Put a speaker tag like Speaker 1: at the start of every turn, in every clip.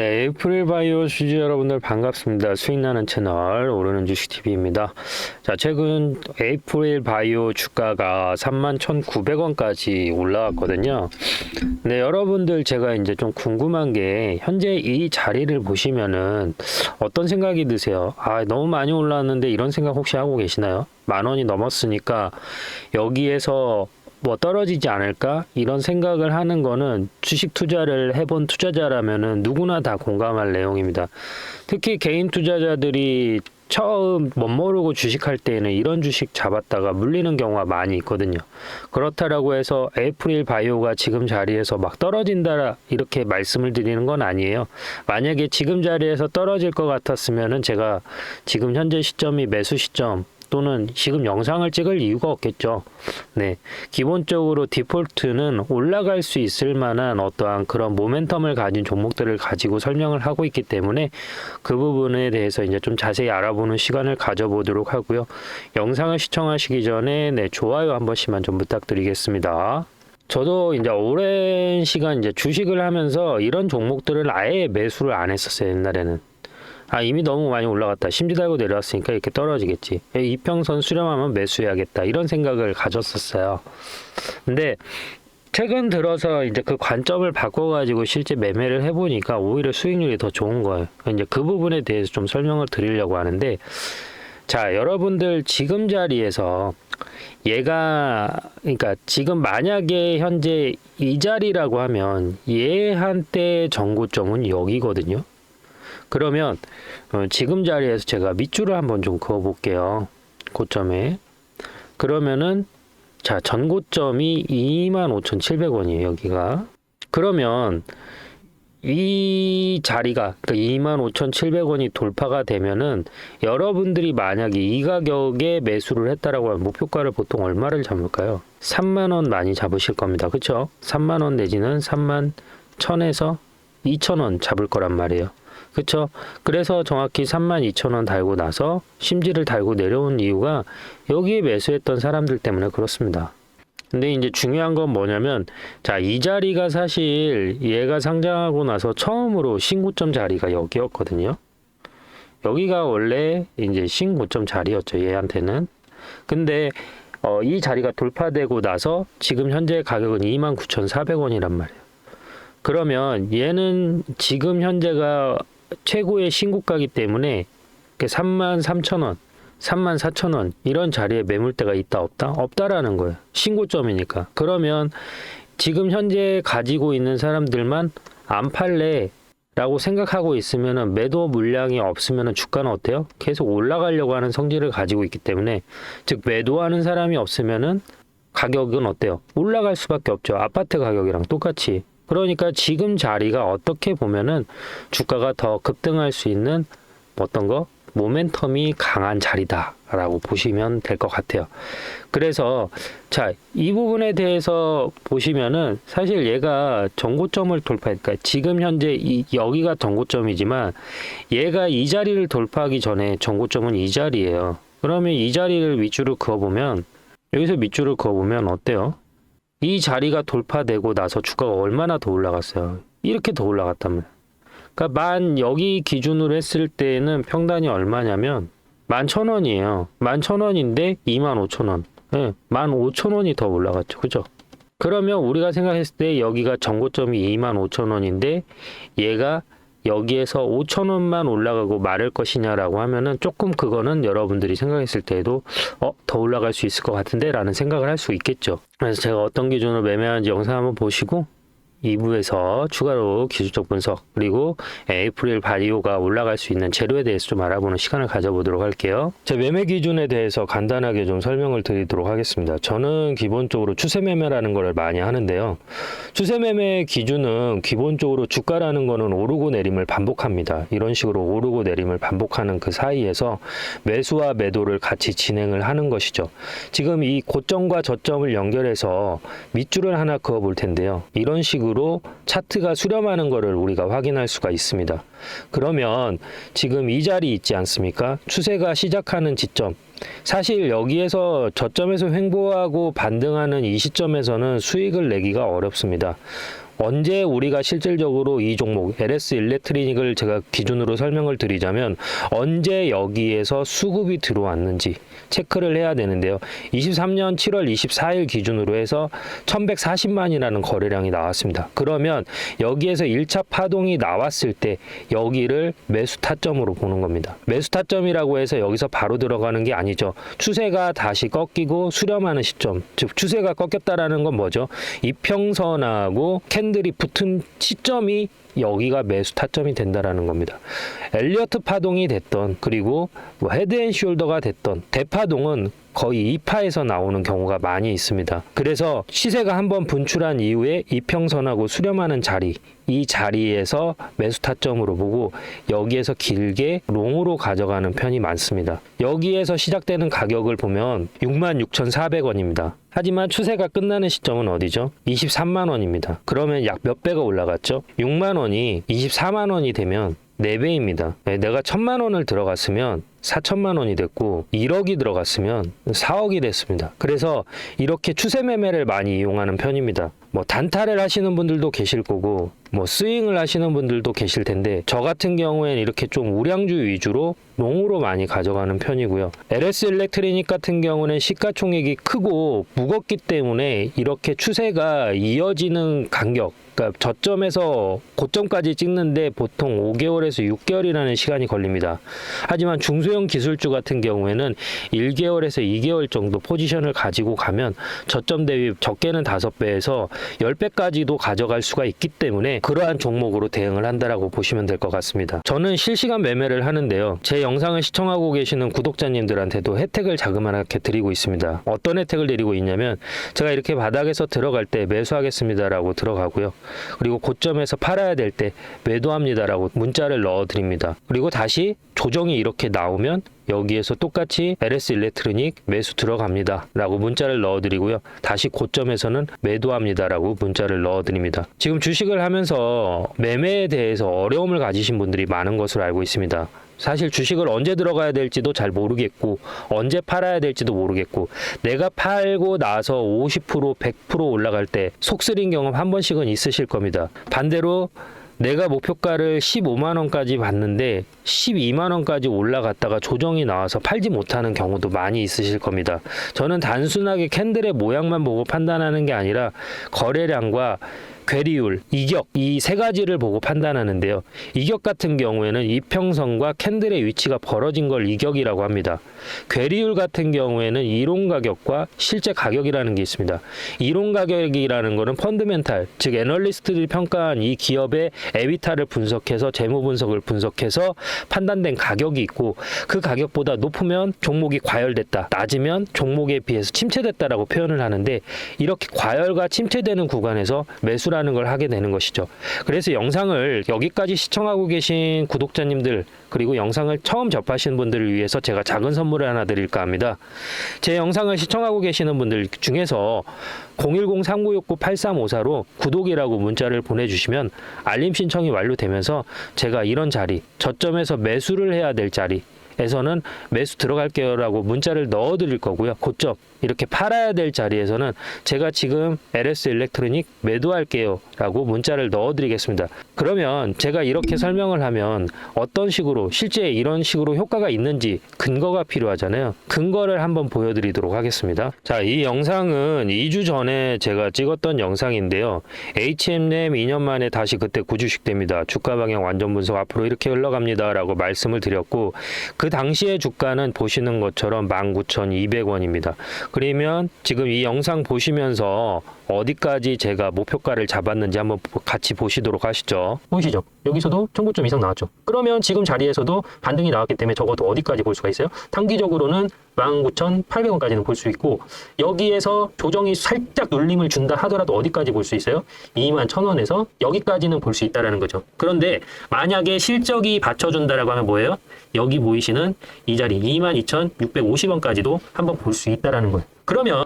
Speaker 1: 네, 에이프릴 바이오 주주 여러분들 반갑습니다. 수익나는 채널 오르는 주식TV입니다. 자, 최근 에이프릴 바이오 주가가 31,900원까지 올라왔거든요. 네, 여러분들 제가 이제 좀 궁금한 게 현재 이 자리를 보시면은 어떤 생각이 드세요? 아, 너무 많이 올랐는데 이런 생각 혹시 하고 계시나요? 10,000원이 넘었으니까 여기에서 뭐 떨어지지 않을까? 이런 생각을 하는 거는 주식 투자를 해본 투자자라면은 누구나 다 공감할 내용입니다. 특히 개인 투자자들이 처음 멋모르고 주식할 때에는 이런 주식 잡았다가 물리는 경우가 많이 있거든요. 그렇다라고 해서 에이프릴 바이오가 지금 자리에서 막 떨어진다 이렇게 말씀을 드리는 건 아니에요. 만약에 지금 자리에서 떨어질 것 같았으면은 제가 지금 현재 시점이 매수 시점 또는 지금 영상을 찍을 이유가 없겠죠. 네. 기본적으로 디폴트는 올라갈 수 있을 만한 어떠한 그런 모멘텀을 가진 종목들을 가지고 설명을 하고 있기 때문에 그 부분에 대해서 이제 좀 자세히 알아보는 시간을 가져보도록 하고요. 영상을 시청하시기 전에 네, 좋아요 한 번씩만 좀 부탁드리겠습니다. 저도 이제 오랜 시간 이제 주식을 하면서 이런 종목들을 아예 매수를 안 했었어요, 옛날에는. 아, 이미 너무 많이 올라갔다. 심지 달고 내려왔으니까 이렇게 떨어지겠지. 이평선 수렴하면 매수해야겠다. 이런 생각을 가졌었어요. 근데 최근 들어서 이제 그 관점을 바꿔가지고 실제 매매를 해보니까 오히려 수익률이 더 좋은 거예요. 이제 그 부분에 대해서 좀 설명을 드리려고 하는데, 자, 여러분들 지금 자리에서 얘가, 그러니까 지금 만약에 현재 이 자리라고 하면 얘 한때 정고점은 여기거든요. 그러면 지금 자리에서 제가 밑줄을 한번 좀 그어 볼게요. 고점에. 그러면은 자, 전고점이 25,700원이에요, 여기가. 그러면 이 자리가 그러니까 25,700원이 돌파가 되면은 여러분들이 만약에 이 가격에 매수를 했다라고 하면 목표가를 보통 얼마를 잡을까요? 3만 원 많이 잡으실 겁니다. 그렇죠? 3만 원 내지는 3만 1,000에서 2,000원 잡을 거란 말이에요. 그쵸? 그래서 정확히 32,000원 달고 나서 심지를 달고 내려온 이유가 여기에 매수했던 사람들 때문에 그렇습니다. 근데 이제 중요한 건 뭐냐면, 자, 이 자리가 사실 얘가 상장하고 나서 처음으로 신고점 자리가 여기였거든요. 여기가 원래 이제 신고점 자리였죠, 얘한테는. 근데 이 자리가 돌파되고 나서 지금 현재 가격은 29,400원이란 말이에요. 그러면 얘는 지금 현재가 최고의 신고가이기 때문에 33,000원, 34,000원 이런 자리에 매물대가 있다 없다? 없다라는 거예요. 신고점이니까. 그러면 지금 현재 가지고 있는 사람들만 안 팔래 라고 생각하고 있으면 매도 물량이 없으면 주가는 어때요? 계속 올라가려고 하는 성질을 가지고 있기 때문에, 즉 매도하는 사람이 없으면 가격은 어때요? 올라갈 수밖에 없죠. 아파트 가격이랑 똑같이. 그러니까 지금 자리가 어떻게 보면은 주가가 더 급등할 수 있는 어떤 거? 모멘텀이 강한 자리다라고 보시면 될 것 같아요. 그래서 자, 이 부분에 대해서 보시면은 사실 얘가 정고점을 돌파했으니까 지금 현재 여기가 정고점이지만 얘가 이 자리를 돌파하기 전에 정고점은 이 자리예요. 그러면 이 자리를 밑줄을 그어보면, 여기서 밑줄을 그어보면 어때요? 이 자리가 돌파되고 나서 주가가 얼마나 더 올라갔어요? 이렇게 더 올라갔다면. 그러니까 여기 기준으로 했을 때는 평단이 얼마냐면 11,000원이에요. 11,000원인데 25,000원. 네, 15,000원이 더 올라갔죠. 그죠? 그러면 우리가 생각했을 때 여기가 정고점이 25,000원인데 얘가 여기에서 5,000원만 올라가고 마를 것이냐라고 하면은 조금 그거는 여러분들이 생각했을 때에도 더 올라갈 수 있을 것 같은데 라는 생각을 할 수 있겠죠. 그래서 제가 어떤 기준으로 매매하는지 영상 한번 보시고 2부에서 추가로 기술적 분석 그리고 에이프릴 바이오가 올라갈 수 있는 재료에 대해서 좀 알아보는 시간을 가져보도록 할게요. 제 매매 기준에 대해서 간단하게 좀 설명을 드리도록 하겠습니다. 저는 기본적으로 추세 매매라는 걸 많이 하는데요. 추세 매매 기준은 기본적으로 주가라는 거는 오르고 내림을 반복합니다. 이런 식으로 오르고 내림을 반복하는 그 사이에서 매수와 매도를 같이 진행을 하는 것이죠. 지금 이 고점과 저점을 연결해서 밑줄을 하나 그어 볼 텐데요. 이런 식으로 차트가 수렴하는 것을 우리가 확인할 수가 있습니다. 그러면 지금 이 자리 있지 않습니까? 추세가 시작하는 지점, 사실 여기에서 저점에서 횡보하고 반등하는 이 시점에서는 수익을 내기가 어렵습니다. 언제 우리가 실질적으로 이 종목 LS 일렉트리닉을 제가 기준으로 설명을 드리자면 언제 여기에서 수급이 들어왔는지 체크를 해야 되는데요. 23년 7월 24일 기준으로 해서 1140만이라는 거래량이 나왔습니다. 그러면 여기에서 1차 파동이 나왔을 때 여기를 매수 타점으로 보는 겁니다. 매수 타점이라고 해서 여기서 바로 들어가는 게 아니죠. 추세가 다시 꺾이고 수렴하는 시점, 즉 추세가 꺾였다라는 건 뭐죠? 이평선하고 캔들이 붙은 시점이 여기가 매수 타점이 된다라는 겁니다. 엘리어트 파동이 됐던 그리고 뭐 헤드앤숄더가 됐던 대파동은 거의 2파에서 나오는 경우가 많이 있습니다. 그래서 시세가 한번 분출한 이후에 이평선하고 수렴하는 자리, 이 자리에서 매수 타점으로 보고 여기에서 길게 롱으로 가져가는 편이 많습니다. 여기에서 시작되는 가격을 보면 66,400원입니다. 하지만 추세가 끝나는 시점은 어디죠? 23만 원입니다. 그러면 약 몇 배가 올라갔죠? 6만 원이 24만 원이 되면 4배입니다. 내가 1,000만 원을 들어갔으면 4천만 원이 됐고 1억이 들어갔으면 4억이 됐습니다. 그래서 이렇게 추세 매매를 많이 이용하는 편입니다. 뭐 단타를 하시는 분들도 계실 거고 뭐 스윙을 하시는 분들도 계실 텐데 저 같은 경우에는 이렇게 좀 우량주 위주로 롱으로 많이 가져가는 편이고요. LS 일렉트리닉 같은 경우는 시가총액이 크고 무겁기 때문에 이렇게 추세가 이어지는 간격, 그러니까 저점에서 고점까지 찍는데 보통 5개월에서 6개월이라는 시간이 걸립니다. 하지만 중소형 기술주 같은 경우에는 1개월에서 2개월 정도 포지션을 가지고 가면 저점 대비 적게는 5배에서 10배까지도 가져갈 수가 있기 때문에 그러한 종목으로 대응을 한다라고 보시면 될 것 같습니다. 저는 실시간 매매를 하는데요. 제 영상을 시청하고 계시는 구독자님들한테도 혜택을 자그마하게 드리고 있습니다. 어떤 혜택을 드리고 있냐면 제가 이렇게 바닥에서 들어갈 때 매수하겠습니다라고 들어가고요. 그리고 고점에서 팔아야 될 때 매도합니다라고 문자를 넣어드립니다. 그리고 다시 조정이 이렇게 나오면 여기에서 똑같이 LS 일렉트리닉 매수 들어갑니다 라고 문자를 넣어드리고요. 다시 고점에서는 매도합니다 라고 문자를 넣어드립니다. 지금 주식을 하면서 매매에 대해서 어려움을 가지신 분들이 많은 것으로 알고 있습니다. 사실 주식을 언제 들어가야 될지도 잘 모르겠고 언제 팔아야 될지도 모르겠고 내가 팔고 나서 50% 100% 올라갈 때 속쓰린 경험 한 번씩은 있으실 겁니다. 반대로 내가 목표가를 15만 원까지 봤는데 12만 원까지 올라갔다가 조정이 나와서 팔지 못하는 경우도 많이 있으실 겁니다. 저는 단순하게 캔들의 모양만 보고 판단하는 게 아니라 거래량과 괴리율, 이격 이 세 가지를 보고 판단하는데요. 이격 같은 경우에는 이평선과 캔들의 위치가 벌어진 걸 이격이라고 합니다. 괴리율 같은 경우에는 이론 가격과 실제 가격이라는 게 있습니다. 이론 가격이라는 거는 펀드멘탈, 즉 애널리스트들이 평가한 이 기업의 에비타를 분석해서 재무 분석을 분석해서 판단된 가격이 있고 그 가격보다 높으면 종목이 과열됐다, 낮으면 종목에 비해서 침체됐다라고 표현을 하는데 이렇게 과열과 침체되는 구간에서 매수라는 걸 하게 되는 것이죠. 그래서 영상을 여기까지 시청하고 계신 구독자님들 그리고 영상을 처음 접하시는 분들을 위해서 제가 작은 선물을 하나 드릴까 합니다. 제 영상을 시청하고 계시는 분들 중에서 010-3969-8354로 구독이라고 문자를 보내주시면 알림 신청이 완료되면서 제가 이런 자리, 저점에서 매수를 해야 될 자리에서는 매수 들어갈게요 라고 문자를 넣어 드릴 거고요. 고점 이렇게 팔아야 될 자리에서는 제가 지금 LS 일렉트로닉 매도할게요 라고 문자를 넣어 드리겠습니다. 그러면 제가 이렇게 설명을 하면 어떤 식으로 실제 이런 식으로 효과가 있는지 근거가 필요하잖아요. 근거를 한번 보여드리도록 하겠습니다. 자, 이 영상은 2주 전에 제가 찍었던 영상인데요. HM램 2년 만에 다시 그때 구주식됩니다. 주가 방향 완전 분석 앞으로 이렇게 흘러갑니다 라고 말씀을 드렸고 그 당시의 주가는 보시는 것처럼 19,200원입니다. 그러면 지금 이 영상 보시면서 어디까지 제가 목표가를 잡았는지 한번 같이 보시도록 하시죠. 보이시죠? 여기서도 1,009점 이상 나왔죠. 그러면 지금 자리에서도 반등이 나왔기 때문에 적어도 어디까지 볼 수가 있어요? 단기적으로는 19,800원까지는 볼 수 있고 여기에서 조정이 살짝 눌림을 준다 하더라도 어디까지 볼 수 있어요? 21,000원에서 여기까지는 볼 수 있다는 거죠. 그런데 만약에 실적이 받쳐준다라고 하면 뭐예요? 여기 보이시는 이 자리 22,650원까지도 한번 볼 수 있다는 거예요. 그러면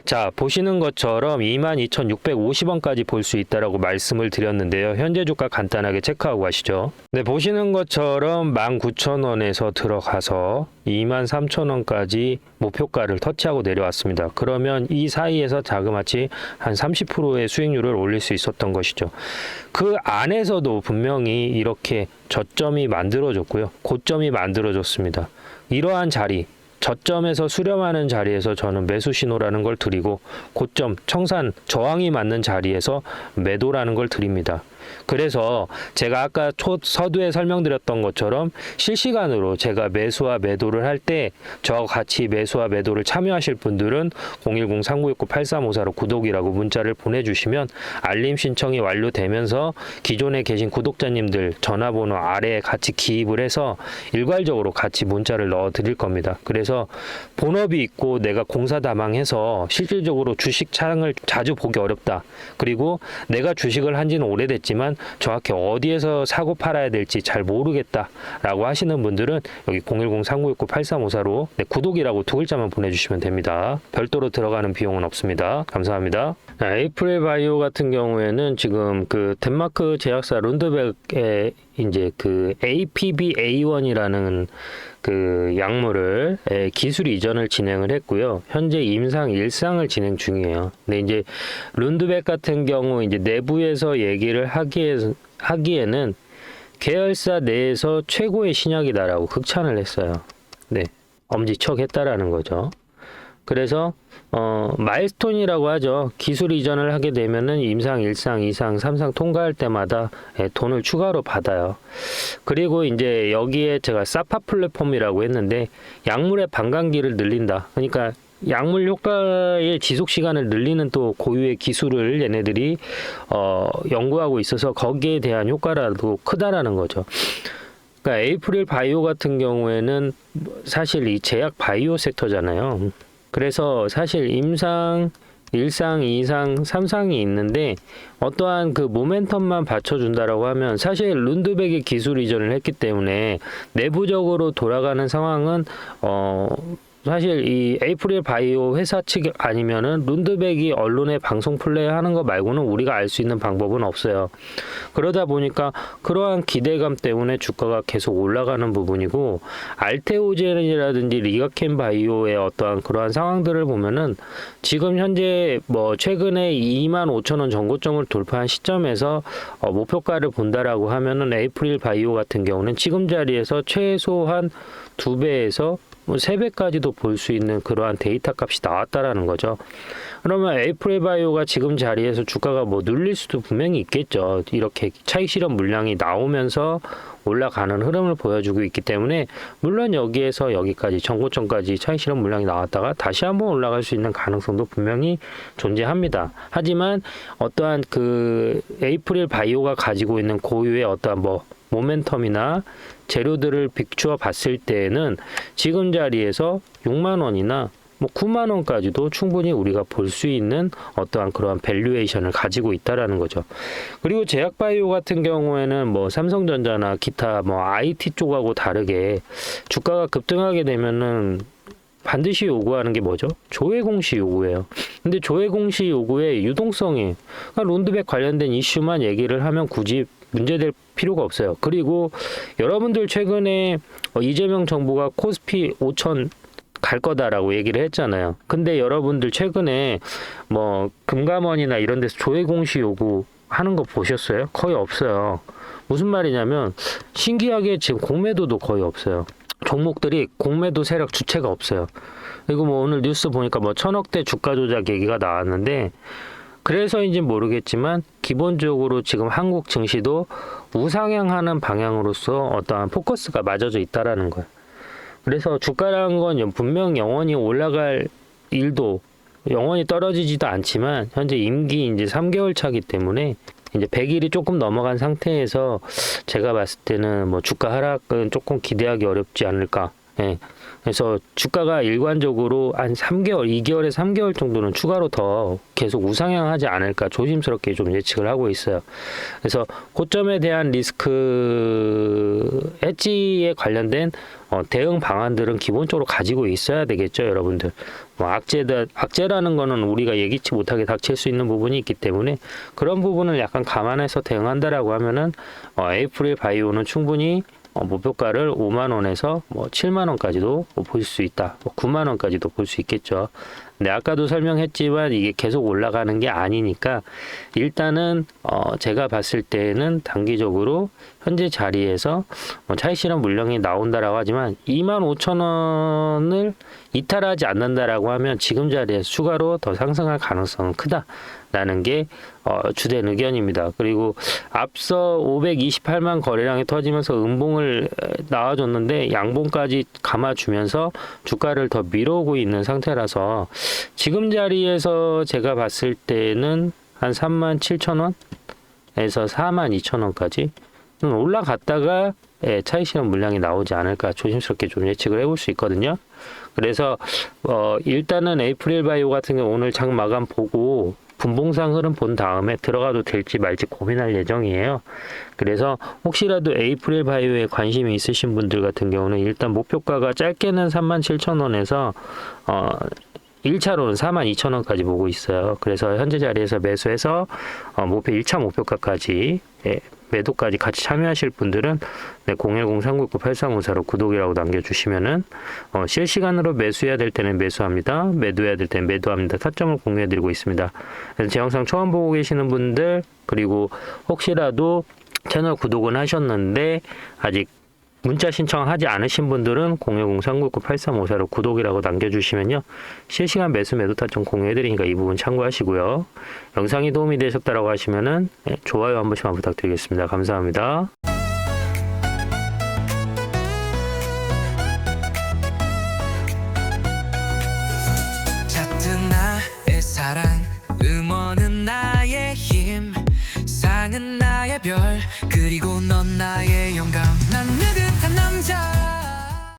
Speaker 1: 자, 보시는 것처럼 22,650원까지 볼 수 있다라고 말씀을 드렸는데요. 현재 주가 간단하게 체크하고 가시죠. 네, 보시는 것처럼 19,000원에서 들어가서 23,000원까지 목표가를 터치하고 내려왔습니다. 그러면 이 사이에서 자그마치 한 30%의 수익률을 올릴 수 있었던 것이죠. 그 안에서도 분명히 이렇게 저점이 만들어졌고요. 고점이 만들어졌습니다. 이러한 자리, 저점에서 수렴하는 자리에서 저는 매수 신호라는 걸 드리고, 고점, 청산, 저항이 맞는 자리에서 매도라는 걸 드립니다. 그래서 제가 아까 서두에 설명드렸던 것처럼 실시간으로 제가 매수와 매도를 할 때 저와 같이 매수와 매도를 참여하실 분들은 010-3969-8354로 구독이라고 문자를 보내주시면 알림 신청이 완료되면서 기존에 계신 구독자님들 전화번호 아래에 같이 기입을 해서 일괄적으로 같이 문자를 넣어 드릴 겁니다. 그래서 본업이 있고 내가 공사다망해서 실질적으로 주식 창을 자주 보기 어렵다. 그리고 내가 주식을 한 지는 오래됐지만 정확히 어디에서 사고 팔아야 될지 잘 모르겠다라고 하시는 분들은 여기 010-3969-8354로 구독이라고 두 글자만 보내주시면 됩니다. 별도로 들어가는 비용은 없습니다. 감사합니다. 에이프릴 바이오 같은 경우에는 지금 그 덴마크 제약사 룬드백의 이제 그 APB-A1이라는 그 약물을 기술 이전을 진행을 했고요. 현재 임상 1상을 진행 중이에요. 근데 이제 룬드백 같은 경우 이제 내부에서 얘기를 하기에는 계열사 내에서 최고의 신약이다라고 극찬을 했어요. 네, 엄지척했다라는 거죠. 그래서 마일스톤이라고 하죠. 기술 이전을 하게 되면은 임상 1상, 2상, 3상 통과할 때마다 돈을 추가로 받아요. 그리고 이제 여기에 제가 사파 플랫폼이라고 했는데 약물의 반감기를 늘린다. 그러니까 약물 효과의 지속 시간을 늘리는 또 고유의 기술을 얘네들이 연구하고 있어서 거기에 대한 효과라도 크다라는 거죠. 그러니까 에이프릴 바이오 같은 경우에는 사실 이 제약 바이오 섹터잖아요. 그래서 사실 임상 1상, 2상, 3상이 있는데 어떠한 그 모멘텀만 받쳐준다라고 하면 사실 룬드백이 기술 이전을 했기 때문에 내부적으로 돌아가는 상황은 사실 이 에이프릴 바이오 회사 측 아니면은 룬드백이 언론에 방송 플레이하는 거 말고는 우리가 알 수 있는 방법은 없어요. 그러다 보니까 그러한 기대감 때문에 주가가 계속 올라가는 부분이고, 알테오젠이라든지 리가켄 바이오의 어떠한 그러한 상황들을 보면은 지금 현재 뭐 최근에 25,000원 전고점을 돌파한 시점에서 목표가를 본다라고 하면은 에이프릴 바이오 같은 경우는 지금 자리에서 최소한 2배에서 3배까지도 볼 수 있는 그러한 데이터 값이 나왔다라는 거죠. 그러면 에이프릴 바이오가 지금 자리에서 주가가 뭐 눌릴 수도 분명히 있겠죠. 이렇게 차익 실현 물량이 나오면서 올라가는 흐름을 보여주고 있기 때문에, 물론 여기에서 여기까지 전고점까지 차익 실현 물량이 나왔다가 다시 한번 올라갈 수 있는 가능성도 분명히 존재합니다. 하지만 어떠한 그 에이프릴 바이오가 가지고 있는 고유의 어떠한 뭐 모멘텀이나 재료들을 비추어 봤을 때에는 지금 자리에서 6만 원이나 뭐 9만 원까지도 충분히 우리가 볼 수 있는 어떠한 그러한 밸류에이션을 가지고 있다라는 거죠. 그리고 제약바이오 같은 경우에는 뭐 삼성전자나 기타 뭐 IT 쪽하고 다르게 주가가 급등하게 되면은 반드시 요구하는 게 뭐죠? 조회 공시 요구예요. 근데 조회 공시 요구의 유동성이, 그러니까 론드백 관련된 이슈만 얘기를 하면 굳이 문제될 필요가 없어요. 그리고 여러분들 최근에 이재명 정부가 코스피 5천 갈 거다라고 얘기를 했잖아요. 근데 여러분들 최근에 뭐 금감원이나 이런 데서 조회 공시 요구 하는 거 보셨어요? 거의 없어요. 무슨 말이냐면 신기하게 지금 공매도도 거의 없어요. 종목들이 공매도 세력 주체가 없어요. 그리고 뭐 오늘 뉴스 보니까 뭐 1,000억대 주가 조작 얘기가 나왔는데, 그래서인지 모르겠지만 기본적으로 지금 한국 증시도 우상향하는 방향으로서 어떠한 포커스가 맞아져 있다라는 거예요. 그래서 주가라는 건 분명 영원히 올라갈 일도 영원히 떨어지지도 않지만 현재 임기 이제 3개월 차기 때문에 이제 100일이 조금 넘어간 상태에서 제가 봤을 때는 뭐 주가 하락은 조금 기대하기 어렵지 않을까 예. 그래서 주가가 일관적으로 한 3개월, 2개월에 3개월 정도는 추가로 더 계속 우상향하지 않을까 조심스럽게 좀 예측을 하고 있어요. 그래서 고점에 대한 리스크 엣지에 관련된 대응 방안들은 기본적으로 가지고 있어야 되겠죠, 여러분들. 뭐 악재라는 거는 우리가 예기치 못하게 닥칠 수 있는 부분이 있기 때문에 그런 부분을 약간 감안해서 대응한다라고 하면은 에이프릴 바이오는 충분히 목표가를 5만 원에서 뭐 7만 원까지도 볼 수 있다. 9만 원까지도 볼 수 있겠죠. 근데 아까도 설명했지만 이게 계속 올라가는 게 아니니까 일단은 제가 봤을 때는 단기적으로 현재 자리에서 차익 실현 물량이 나온다라고 하지만 2만 5천 원을 이탈하지 않는다라고 하면 지금 자리에서 추가로 더 상승할 가능성은 크다라는 게 주된 의견입니다. 그리고 앞서 528만 거래량이 터지면서 음봉을 나와줬는데 양봉까지 감아주면서 주가를 더 밀어오고 있는 상태라서 지금 자리에서 제가 봤을 때는 한 3만 7천 원에서 4만 2천 원까지 올라갔다가 차익 실현 물량이 나오지 않을까 조심스럽게 좀 예측을 해볼 수 있거든요. 그래서 일단은 에이프릴 바이오 같은 경우 오늘 장 마감 보고 분봉상 흐름 본 다음에 들어가도 될지 말지 고민할 예정이에요. 그래서 혹시라도 에이프릴 바이오에 관심이 있으신 분들 같은 경우는 일단 목표가가 짧게는 37,000원에서 1차로는 42,000원까지 보고 있어요. 그래서 현재 자리에서 매수해서 목표 1차 목표가까지 매도까지 같이 참여하실 분들은 010-399-8354로 구독이라고 남겨주시면은 실시간으로 매수해야 될 때는 매수합니다. 매도해야 될 때는 매도합니다. 타점을 공유해드리고 있습니다. 그래서 제 영상 처음 보고 계시는 분들 그리고 혹시라도 채널 구독은 하셨는데 아직 문자 신청하지 않으신 분들은 010-399-8354로 구독이라고 남겨주시면요. 실시간 매수 매도 타점 공유해드리니까 이 부분 참고하시고요. 영상이 도움이 되셨다라고 하시면은 좋아요 한 번씩만 부탁드리겠습니다. 감사합니다.
Speaker 2: 잦은 나의 사랑 음원은 나의 힘 상은 나의 별 그리고 넌 나의 영감